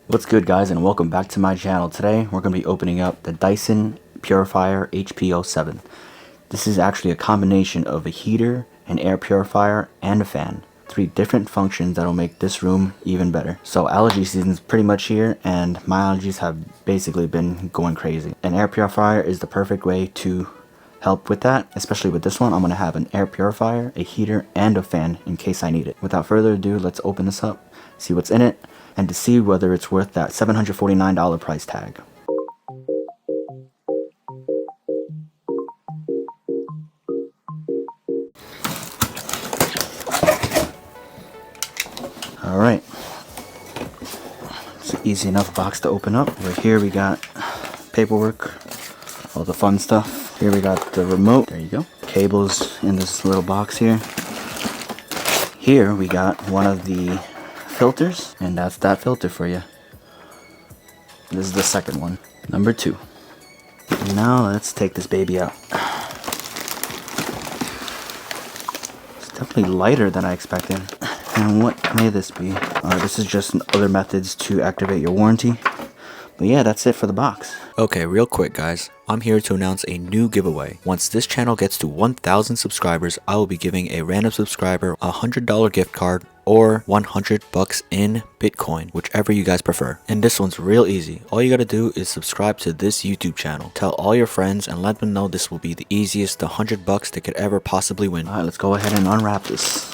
What's good, guys, and welcome back to my channel. Today we're going to be opening up the Dyson Purifier HP07. This is actually a combination of a heater, an air purifier, and a fan. 3 different functions that will make this room even better. So allergy season's pretty much here, and my allergies have basically been going crazy. An air purifier is the perfect way to help with that, especially with this one. I'm going to have an air purifier, a heater, and a fan in case I need it. Without further ado, let's open this up, see what's in it, and to see whether it's worth that $749 price tag. Alright, it's an easy enough box to open up. Right here we got paperwork, all the fun stuff. Here we got the remote, there you go. Cables in this little box here. Here we got one of the filters, and that's that filter for you. This is the second one, number 2. Now let's take this baby out. It's definitely lighter than I expected. And what may this be? This is just other methods to activate your warranty. But yeah, that's it for the box. Okay, real quick guys, I'm here to announce a new giveaway. Once this channel gets to 1,000 subscribers, I will be giving a random subscriber a $100 gift card or $100 in Bitcoin, whichever you guys prefer. And this one's real easy. All you gotta do is subscribe to this YouTube channel. Tell all your friends and let them know this will be the easiest $100 they could ever possibly win. Alright, let's go ahead and unwrap this.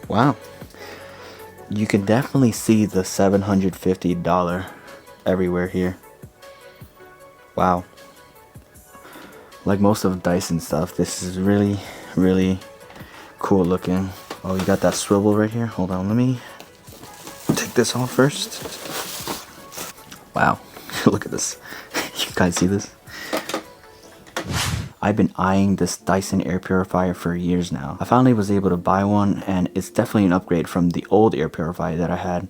Wow. You can definitely see the $750 everywhere here. Wow. Like most of Dyson stuff, this is really, really cool looking. Oh, you got that swivel right here. Hold on, let me take this off first. Wow. Look at this. You guys see this? I've been eyeing this Dyson air purifier for years now. I finally was able to buy one, and it's definitely an upgrade from the old air purifier that I had.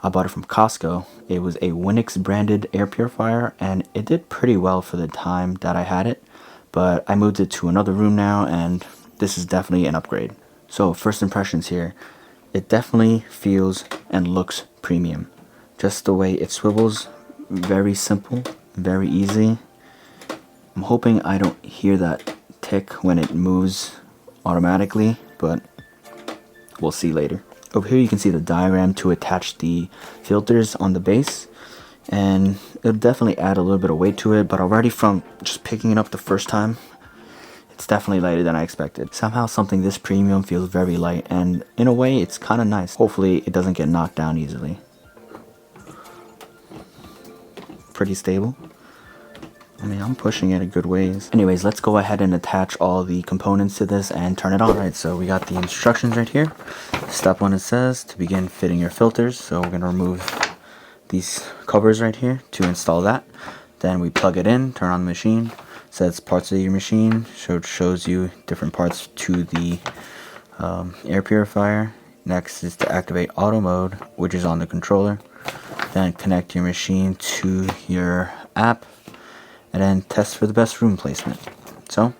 I bought it from Costco. It was a Winix branded air purifier, and it did pretty well for the time that I had it. But I moved it to another room now, and this is definitely an upgrade. So first impressions here. It definitely feels and looks premium. Just the way it swivels, very simple, very easy. I'm hoping I don't hear that tick when it moves automatically, but we'll see later. Over here you can see the diagram to attach the filters on the base, and it'll definitely add a little bit of weight to it, but already from just picking it up the first time, it's definitely lighter than I expected. Somehow something this premium feels very light, and in a way it's kind of nice. Hopefully it doesn't get knocked down easily. Pretty stable. I mean, I'm pushing it a good ways. Anyways, let's go ahead and attach all the components to this and turn it on. Alright, so we got the instructions right here. Step 1, it says to begin fitting your filters. So we're going to remove these covers right here to install that. Then we plug it in, turn on the machine. It says parts of your machine. So it shows you different parts to the air purifier. Next is to activate auto mode, which is on the controller. Then connect your machine to your app, and then test for the best room placement. So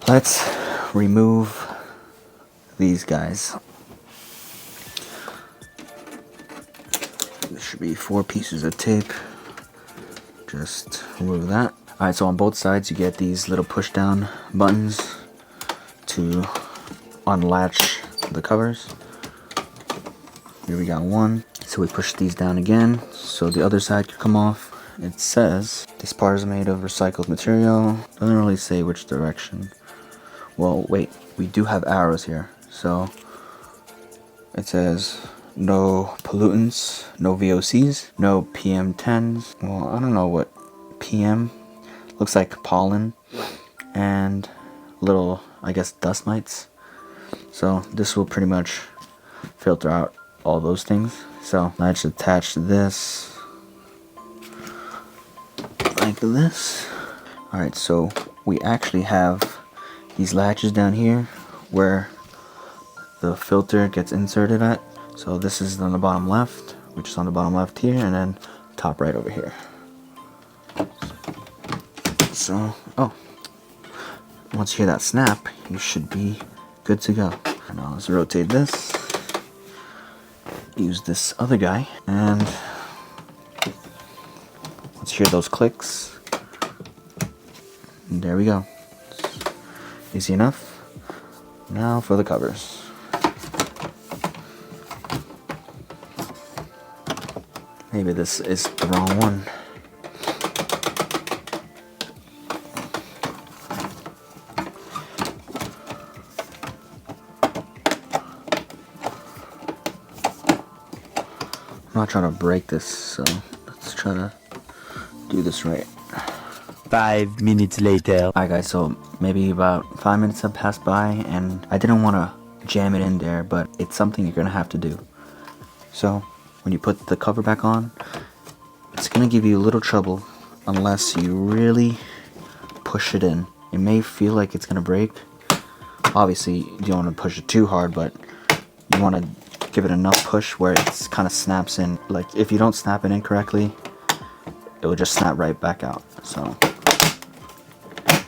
let's remove these guys. There should be 4 pieces of tape. Just remove that. Alright, so on both sides you get these little push down buttons to unlatch the covers. Here we got one. So we push these down again so the other side can come off. It says this part is made of recycled material. Doesn't really say which direction. Well, wait, we do have arrows here. So it says no pollutants, no VOCs, no PM10s. Well, I don't know what PM. Looks like pollen and little, I guess, dust mites. So this will pretty much filter out all those things. So let's attach this like this. Alright, so we actually have these latches down here where the filter gets inserted at. So this is on the bottom left, which is on the bottom left here, and then top right over here. So, oh, once you hear that snap, you should be good to go. Now let's rotate this. Use this other guy, and let's hear those clicks. And there we go. Easy enough. Now for the covers. Maybe this is the wrong one. I'm not trying to break this, so let's try to do this right. 5 minutes later. Alright guys, so maybe about 5 minutes have passed by, and I didn't want to jam it in there, but it's something you're going to have to do. So when you put the cover back on, it's going to give you a little trouble unless you really push it in. It may feel like it's going to break. Obviously, you don't want to push it too hard, but you want to give it enough push where it kind of snaps in. Like if you don't snap it in correctly, it will just snap right back out. So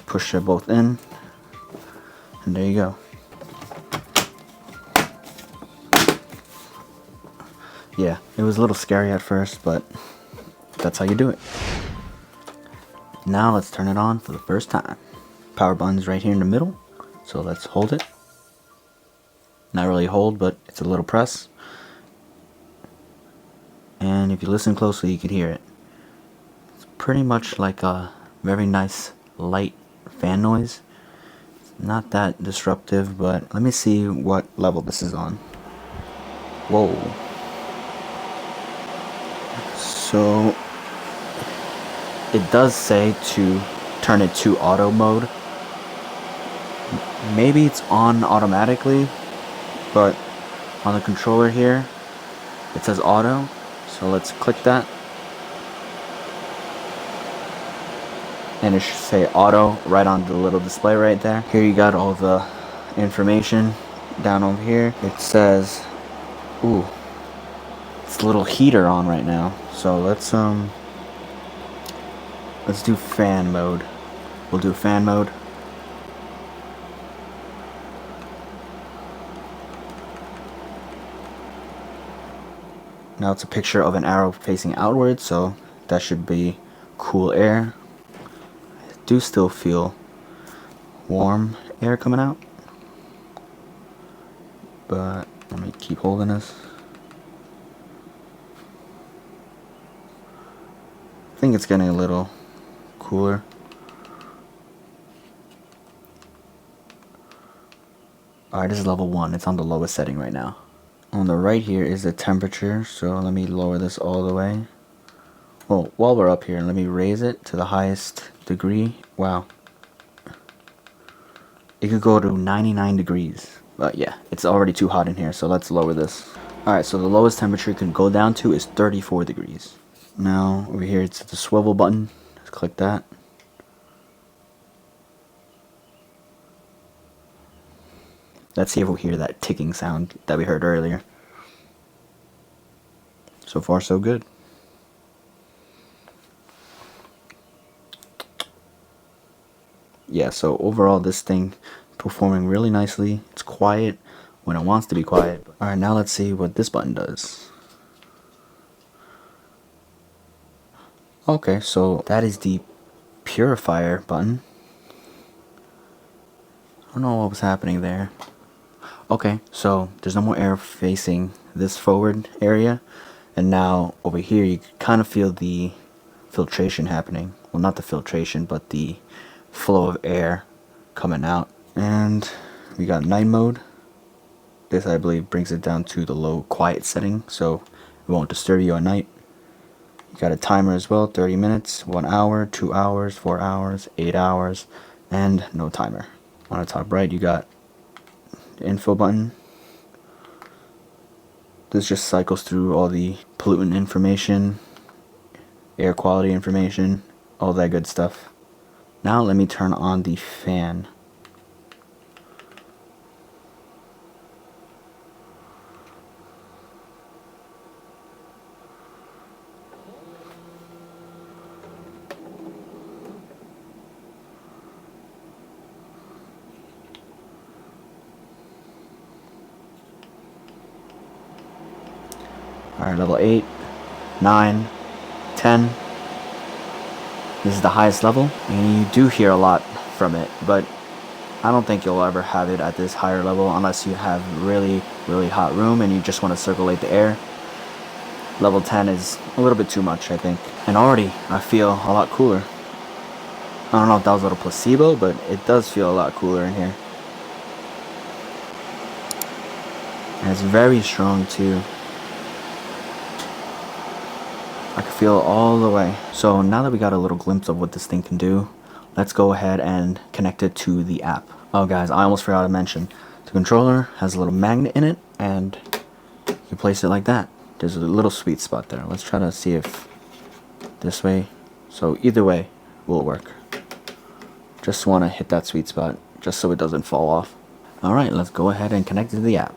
push it both in, and there you go. Yeah, it was a little scary at first, but that's how you do it. Now let's turn it on for the first time. Power button's right here in the middle, so let's hold it. Not really hold, but it's a little press. And if you listen closely, you can hear it. It's pretty much like a very nice light fan noise. It's not that disruptive, but let me see what level this is on. Whoa. So it does say to turn it to auto mode. Maybe it's on automatically, but on the controller here it says auto, so let's click that, and it should say auto right on the little display right there. Here you got all the information. Down over here it says, ooh, it's a little heater on right now, so let's do fan mode. We'll do fan mode. Now it's a picture of an arrow facing outward, so that should be cool air. I do still feel warm air coming out, but let me keep holding this. I think it's getting a little cooler. Alright, this is level 1. It's on the lowest setting right now. On the right here is the temperature, so let me lower this all the way. Well, while we're up here, let me raise it to the highest degree. Wow. It could go to 99 degrees. But yeah, it's already too hot in here, so let's lower this. Alright, so the lowest temperature it can go down to is 34 degrees. Now, over here it's the swivel button. Let's click that. Let's see if we'll hear that ticking sound that we heard earlier. So far, so good. Yeah, so overall this thing performing really nicely. It's quiet when it wants to be quiet. Alright, now let's see what this button does. Okay, so that is the Purifier button. I don't know what was happening there. Okay, so there's no more air facing this forward area, and now over here you can kind of feel the filtration happening. Well, not the filtration, but the flow of air coming out. And we got night mode. This, I believe, brings it down to the low quiet setting, so it won't disturb you at night. You got a timer as well, 30 minutes, 1 hour, 2 hours, 4 hours, 8 hours, and no timer. On the top right you got the info button. This just cycles through all the pollutant information, air quality information, all that good stuff. Now let me turn on the fan. Alright, level 8, 9, 10. This is the highest level, and you do hear a lot from it, but I don't think you'll ever have it at this higher level unless you have really hot room and you just want to circulate the air. Level 10 is a little bit too much, I think. And already I feel a lot cooler. I don't know if that was a little placebo, but it does feel a lot cooler in here. And it's very strong too. I can feel it all the way. So now that we got a little glimpse of what this thing can do, let's go ahead and connect it to the app. Oh guys, I almost forgot to mention, the controller has a little magnet in it, and you place it like that. There's a little sweet spot there. Let's try to see if this way. So either way will work. Just want to hit that sweet spot just so it doesn't fall off. Alright, let's go ahead and connect it to the app.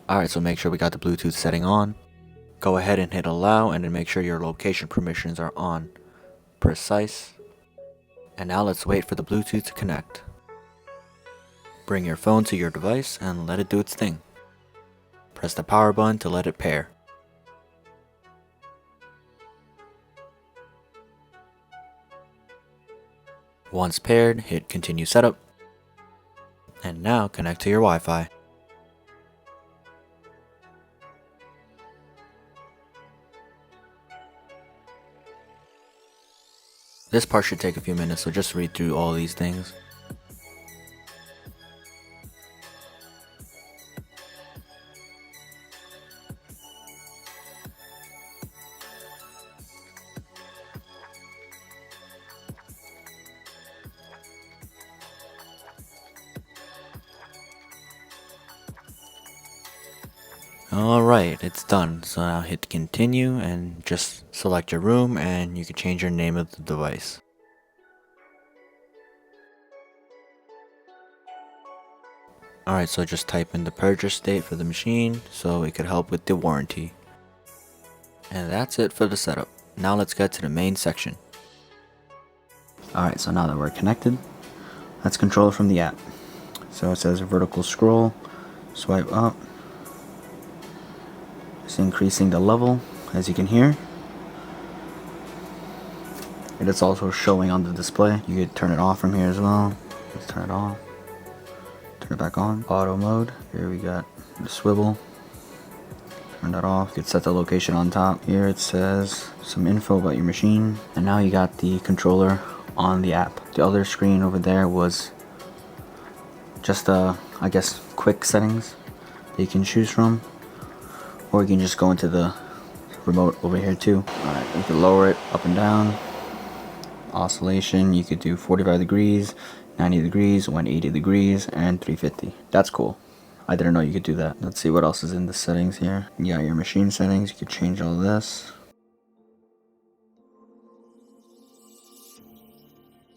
Alright, so make sure we got the Bluetooth setting on. Go ahead and hit allow, and then make sure your location permissions are on. Precise. And now let's wait for the Bluetooth to connect. Bring your phone to your device and let it do its thing. Press the power button to let it pair. Once paired, hit continue setup. And now connect to your Wi-Fi. This part should take a few minutes, so just read through all these things. Alright, it's done. So now hit continue and just select your room, and you can change your name of the device. Alright, so just type in the purchase date for the machine so it could help with the warranty. And that's it for the setup. Now let's get to the main section. Alright, so now that we're connected, let's control it from the app. So it says vertical scroll, swipe up. It's increasing the level, as you can hear. And it's also showing on the display. You could turn it off from here as well. Let's turn it off. Turn it back on. Auto mode. Here we got the swivel. Turn that off. You could set the location on top. Here it says some info about your machine. And now you got the controller on the app. The other screen over there was just I guess quick settings that you can choose from. Or you can just go into the remote over here too. Alright, you can lower it up and down. Oscillation, you could do 45 degrees, 90 degrees, 180 degrees, and 350. That's cool. I didn't know you could do that. Let's see what else is in the settings here. You got your machine settings, you could change all this.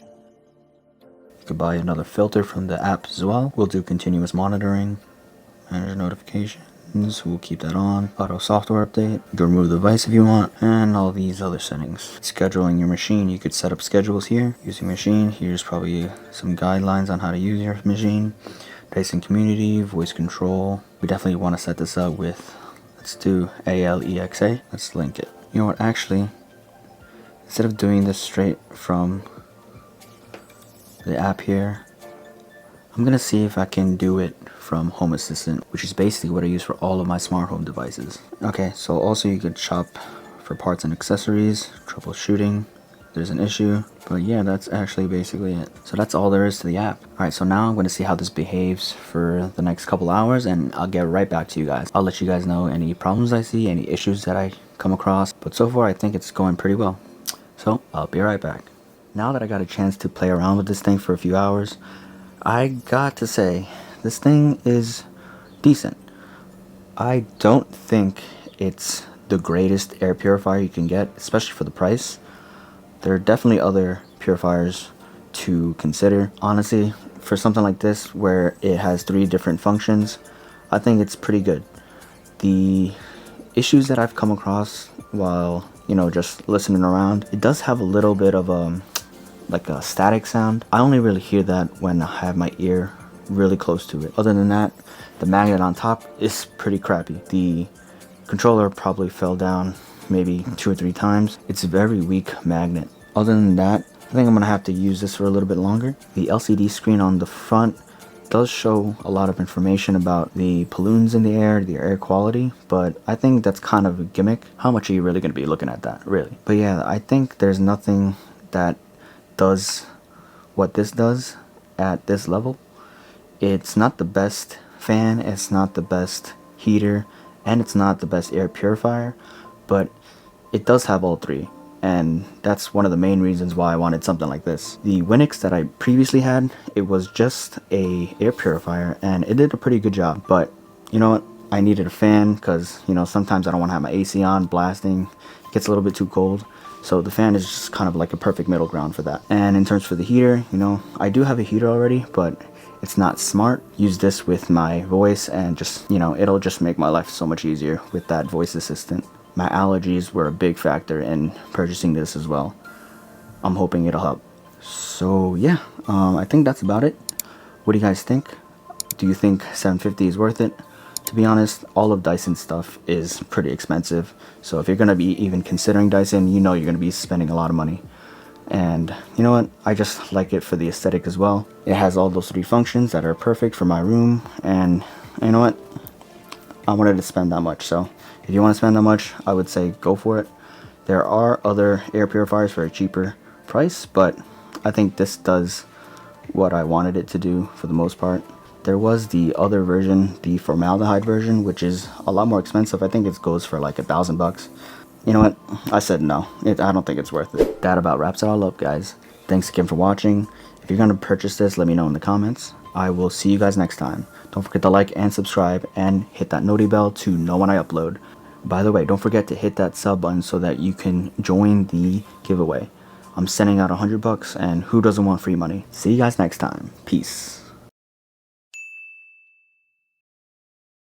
You could buy another filter from the app as well. We'll do continuous monitoring, manage notifications. We'll keep that on. Auto software update. You can remove the device if you want, and all these other settings. Scheduling your machine. You could set up schedules here. Using machine. Here's probably some guidelines on how to use your machine. Dyson community, voice control. We definitely want to set this up with. Let's do ALEXA. Let's link it. You know what? Actually, instead of doing this straight from the app here, I'm gonna see if I can do it from Home Assistant, which is basically what I use for all of my smart home devices. Okay, so also you could shop for parts and accessories, troubleshooting, there's an issue, but yeah, that's actually basically it. So that's all there is to the app. Alright, so now I'm going to see how this behaves for the next couple hours, and I'll get right back to you guys. I'll let you guys know any problems I see, any issues that I come across, but so far I think it's going pretty well. So I'll be right back. Now that I got a chance to play around with this thing for a few hours, I got to say, this thing is decent. I don't think it's the greatest air purifier you can get, especially for the price. There are definitely other purifiers to consider. Honestly, for something like this where it has 3 different functions, I think it's pretty good. The issues that I've come across while, just listening around, it does have a little bit of like a static sound. I only really hear that when I have my ear really close to it. Other than that, the magnet on top is pretty crappy. The controller probably fell down maybe 2 or 3 times. It's a very weak magnet. Other than that, I think I'm gonna have to use this for a little bit longer. The LCD screen on the front does show a lot of information about the pollutants in the air quality, but I think that's kind of a gimmick. How much are you really gonna be looking at that, really? But yeah, I think there's nothing that does what this does at this level. It's not the best fan, it's not the best heater, and it's not the best air purifier, but it does have all three, and that's one of the main reasons why I wanted something like this. The Winix that I previously had, it was just a air purifier and it did a pretty good job, but you know what, I needed a fan because, you know, sometimes I don't want to have my AC on blasting. It gets a little bit too cold, so the fan is just kind of like a perfect middle ground for that. And in terms for the heater, you know, I do have a heater already, but it's not smart. Use this with my voice and just, you know, it'll just make my life so much easier with that voice assistant. My allergies were a big factor in purchasing this as well. I'm hoping it'll help. So yeah, I think that's about it. What do you guys think? Do you think $750 is worth it? To be honest, all of Dyson's stuff is pretty expensive. So if you're gonna be even considering Dyson, you know you're gonna be spending a lot of money. And you know what, I just like it for the aesthetic as well. It has all those 3 functions that are perfect for my room, and you know what, I wanted to spend that much. So if you want to spend that much, I would say go for it. There are other air purifiers for a cheaper price, but I think this does what I wanted it to do for the most part. There was the other version, the formaldehyde version, which is a lot more expensive. I think it goes for like $1,000. You know what? I said no. I don't think it's worth it. That about wraps it all up, guys. Thanks again for watching. If you're going to purchase this, let me know in the comments. I will see you guys next time. Don't forget to like and subscribe and hit that noti bell to know when I upload. By the way, don't forget to hit that sub button so that you can join the giveaway. I'm sending out $100 and who doesn't want free money? See you guys next time. Peace.